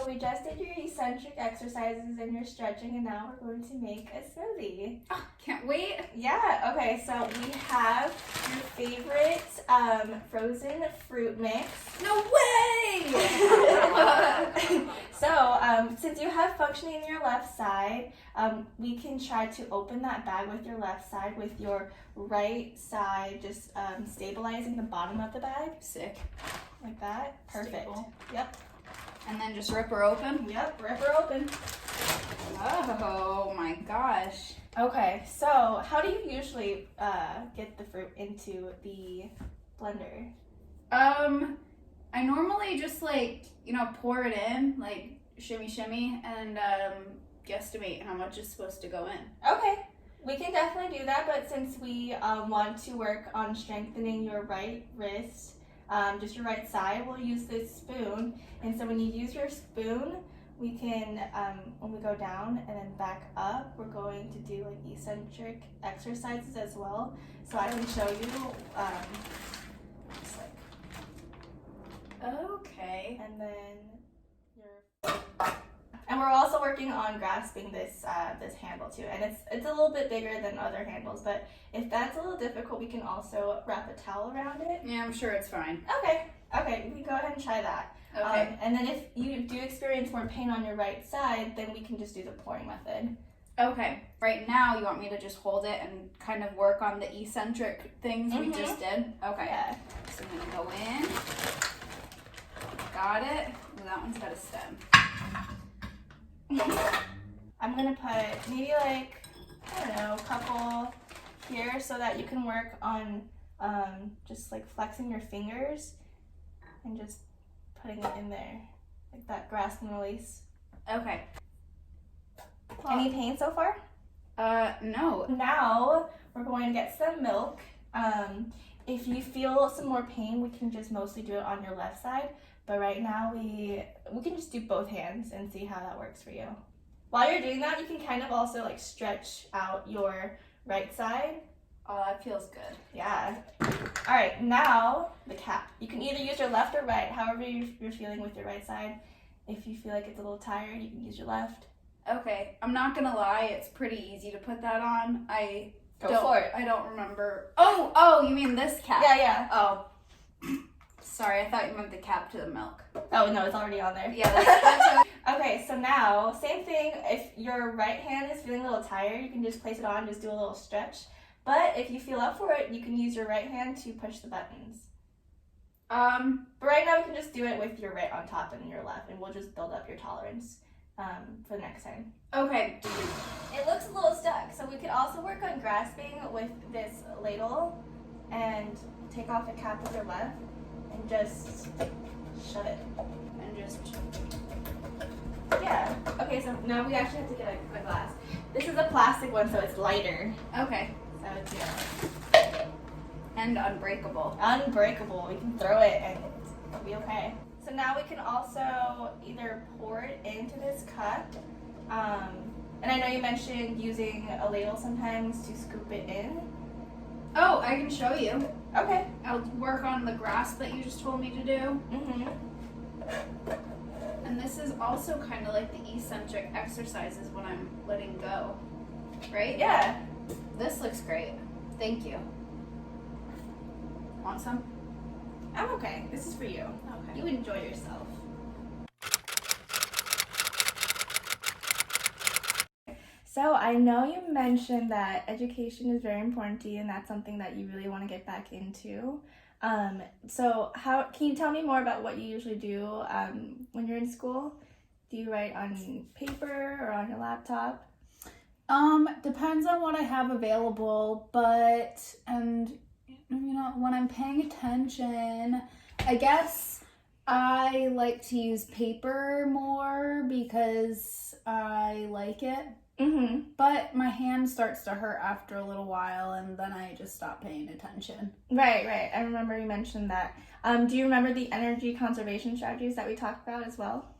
we just did your eccentric exercises and your stretching, and now we're going to make a smoothie. Oh, can't wait. Yeah, okay, so we have your favorite frozen fruit mix. No way! So, since you have functioning in your left side, we can try to open that bag with your left side with your right side, just stabilizing the bottom of the bag. Sick. Like that. Perfect. Stable. Yep. And then just rip her open? Yep, rip her open. Oh my gosh. Okay, so how do you usually get the fruit into the blender? I normally just pour it in, like shimmy shimmy, and guesstimate how much is supposed to go in. Okay, we can definitely do that, but since we want to work on strengthening your right wrist, just your right side, we'll use this spoon. And so when you use your spoon, we can, when we go down and then back up, we're going to do like eccentric exercises as well. So I can show you, just like, okay. and then and we're also working on grasping this this handle too, and it's a little bit bigger than other handles, but if that's a little difficult, we can also wrap a towel around it. Yeah, I'm sure it's fine. Okay, we can go ahead and try that. Okay. And then if you do experience more pain on your right side, then we can just do the pouring method. Okay, right now you want me to just hold it and kind of work on the eccentric things we just did? Okay. Yeah. So I'm gonna go in. Got it. Ooh, that one's got a stem. I'm gonna put maybe like, I don't know, a couple here so that you can work on just like flexing your fingers and just putting it in there, like that grasp and release. Okay. Any pain so far? No. Now we're going to get some milk. If you feel some more pain, we can just mostly do it on your left side. But right now we can just do both hands and see how that works for you. While you're doing that, you can kind of also like stretch out your right side. Oh, that feels good. Yeah. All right, now the cap. You can either use your left or right, however you're feeling with your right side. If you feel like it's a little tired, you can use your left. Okay, I'm not gonna lie, it's pretty easy to put that on. Go for it. I don't remember. Oh, you mean this cap? Yeah. Oh. Sorry, I thought you meant the cap to the milk. Oh, no, it's already on there. Yeah, that's Okay, so now, same thing. If your right hand is feeling a little tired, you can just place it on, just do a little stretch. But if you feel up for it, you can use your right hand to push the buttons. But right now, we can just do it with your right on top and your left, and we'll just build up your tolerance for the next time. Okay. It looks a little stuck, so we could also work on grasping with this ladle and take off the cap with your left and just shut it. And just... Yeah. Okay, so now we actually have to get a glass. This is a plastic one, so it's lighter. Okay. So it's, yeah. And unbreakable. Unbreakable. We can throw it and it'll be okay. So now we can also either pour it into this cup, and I know you mentioned using a ladle sometimes to scoop it in. Oh, I can show you. Okay. I'll work on the grasp that you just told me to do. And this is also kind of like the eccentric exercises when I'm letting go, right? Yeah. This looks great. Thank you. Want some? I'm okay. This is for you. Okay. You enjoy yourself. So I know you mentioned that education is very important to you, and that's something that you really want to get back into. So can you tell me more about what you usually do when you're in school? Do you write on paper or on your laptop? Depends on what I have available, but when I'm paying attention, I guess I like to use paper more because I like it. But my hand starts to hurt after a little while, and then I just stop paying attention. Right. I remember you mentioned that. Do you remember the energy conservation strategies that we talked about as well?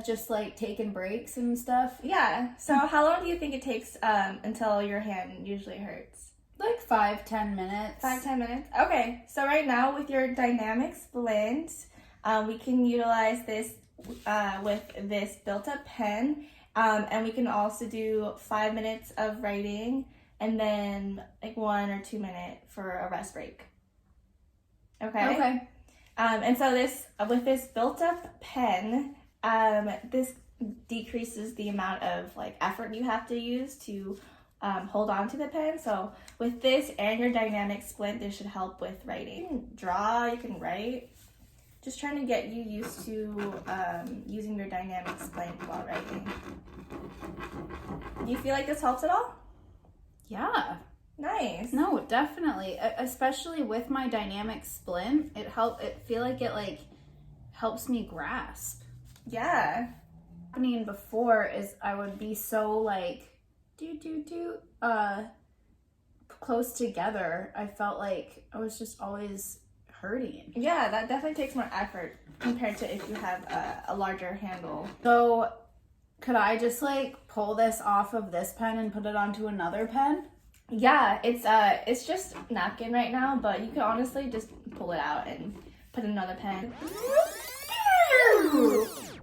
Just like taking breaks and stuff. Yeah. So how long do you think it takes until your hand usually hurts? Like 5-10 minutes. 5-10 minutes? Okay. So right now with your dynamics blend, we can utilize this with this built-up pen, and we can also do 5 minutes of writing and then like 1 or 2 minute for a rest break. Okay. Okay. And so with this built-up pen, this decreases the amount of like effort you have to use to hold on to the pen. So with this and your dynamic splint, this should help with writing. You can draw, you can write. Just trying to get you used to using your dynamic splint while writing. Do you feel like this helps at all? Yeah. Nice. No, definitely. Especially with my dynamic splint, it feel like it like helps me grasp. Yeah. Happening before is I would be so like close together. I felt like I was just always hurting. Yeah, that definitely takes more effort compared to if you have a larger handle. So could I just like pull this off of this pen and put it onto another pen? Yeah, it's just napkin right now, but you can honestly just pull it out and put another pen.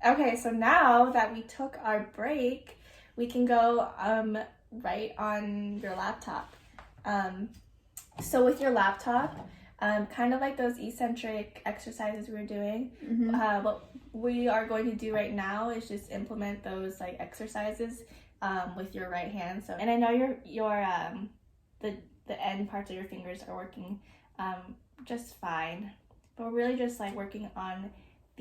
Okay, so now that we took our break, we can go write on your laptop. So with your laptop, kind of like those eccentric exercises we were doing, what we are going to do right now is just implement those like exercises with your right hand. So, and I know your the end parts of your fingers are working just fine, but we're really just like working on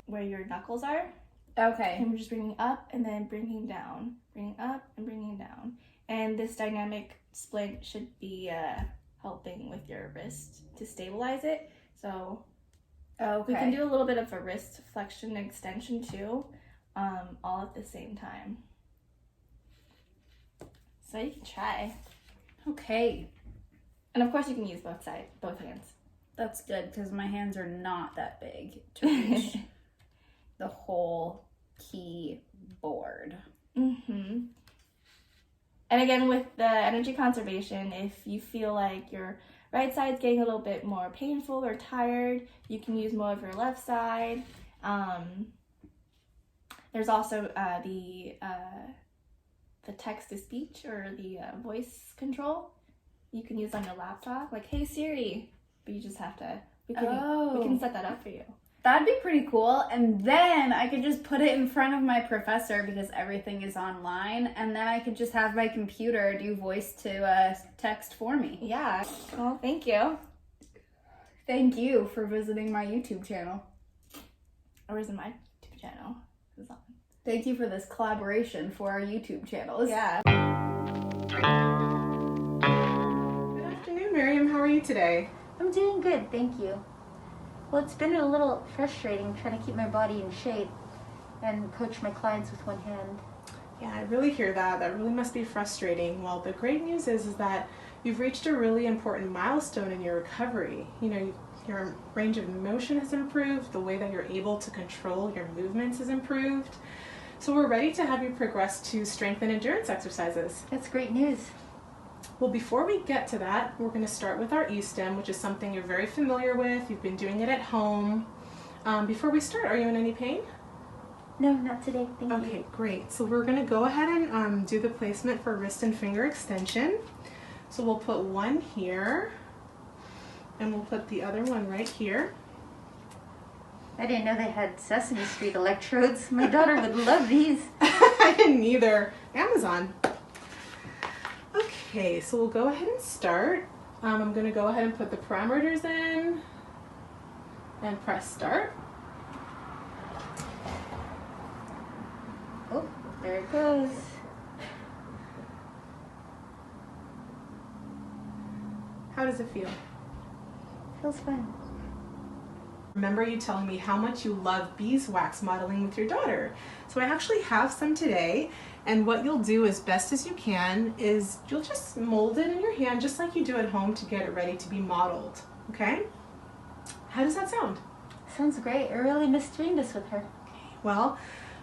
where your knuckles are. Okay. And we're just bringing up and then bringing down, bringing up and bringing down. And this dynamic splint should be helping with your wrist to stabilize it. So we can do a little bit of a wrist flexion and extension too, all at the same time. So you can try. Okay. And of course you can use both hands. That's good because my hands are not that big to reach the whole keyboard. Mm-hmm. And again, with the energy conservation, if you feel like your right side's getting a little bit more painful or tired, you can use more of your left side. There's also the text-to-speech or the voice control you can use on your laptop. Like, hey Siri, but you just have to, we can set that up for you. That'd be pretty cool. And then I could just put it in front of my professor because everything is online. And then I could just have my computer do voice to text for me. Yeah. Well, thank you. Thank you for visiting my YouTube channel. Or is it my YouTube channel? Thank you for this collaboration for our YouTube channels. Yeah. Good afternoon, Miriam. How are you today? I'm doing good, thank you. Well, it's been a little frustrating trying to keep my body in shape and coach my clients with one hand. Yeah, I really hear that. That really must be frustrating. Well, the great news is that you've reached a really important milestone in your recovery. You know, your range of motion has improved, the way that you're able to control your movements has improved. So we're ready to have you progress to strength and endurance exercises. That's great news. Well, before we get to that, we're going to start with our E-stem, which is something you're very familiar with. You've been doing it at home. Before we start, are you in any pain? No, not today, thank you. Okay, great. So we're going to go ahead and do the placement for wrist and finger extension. So we'll put one here, and we'll put the other one right here. I didn't know they had Sesame Street electrodes. My daughter would love these. I didn't either. Amazon. Okay, so we'll go ahead and start. I'm going to go ahead and put the parameters in and press start. Oh, there it goes. How does it feel? Feels fun. Remember you telling me how much you love beeswax modeling with your daughter. So I actually have some today, and what you'll do as best as you can is you'll just mold it in your hand just like you do at home to get it ready to be modeled, okay? How does that sound? Sounds great. I really missed doing this with her. Well,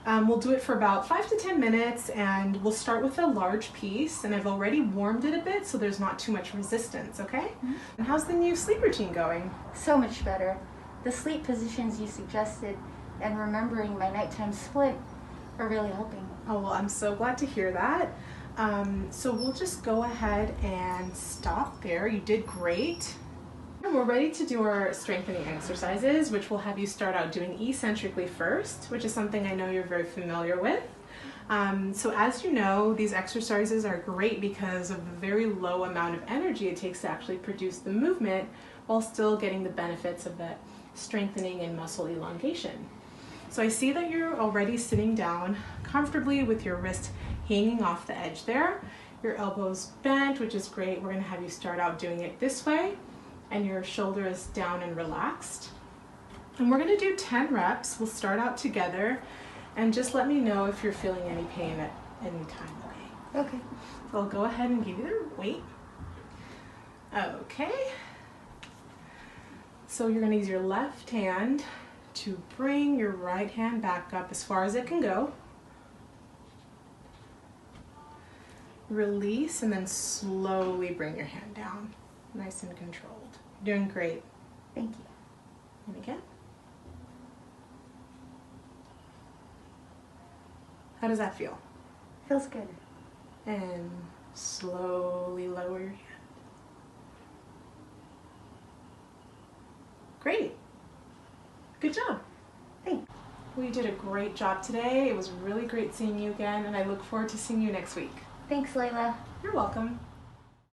we'll do it for about 5 to 10 minutes, and we'll start with a large piece, and I've already warmed it a bit so there's not too much resistance, okay? Mm-hmm. And how's the new sleep routine going? So much better. The sleep positions you suggested and remembering my nighttime split are really helping. Oh, well, I'm so glad to hear that. So we'll just go ahead and stop there. You did great. And we're ready to do our strengthening exercises, which will have you start out doing eccentrically first, which is something I know you're very familiar with. So as you know, these exercises are great because of the very low amount of energy it takes to actually produce the movement while still getting the benefits of that strengthening and muscle elongation. So I see that you're already sitting down comfortably with your wrist hanging off the edge there. Your elbows bent, which is great. We're going to have you start out doing it this way, and your shoulder is down and relaxed. And we're going to do 10 reps. We'll start out together, and just let me know if you're feeling any pain at any time, okay? Okay. So I'll go ahead and give you the weight. Okay. So you're going to use your left hand to bring your right hand back up as far as it can go. Release and then slowly bring your hand down. Nice and controlled. You're doing great. Thank you. And again. How does that feel? Feels good. And slowly lower your hand. Great. Good job. Thanks. Well, you did a great job today. It was really great seeing you again, and I look forward to seeing you next week. Thanks, Layla. You're welcome.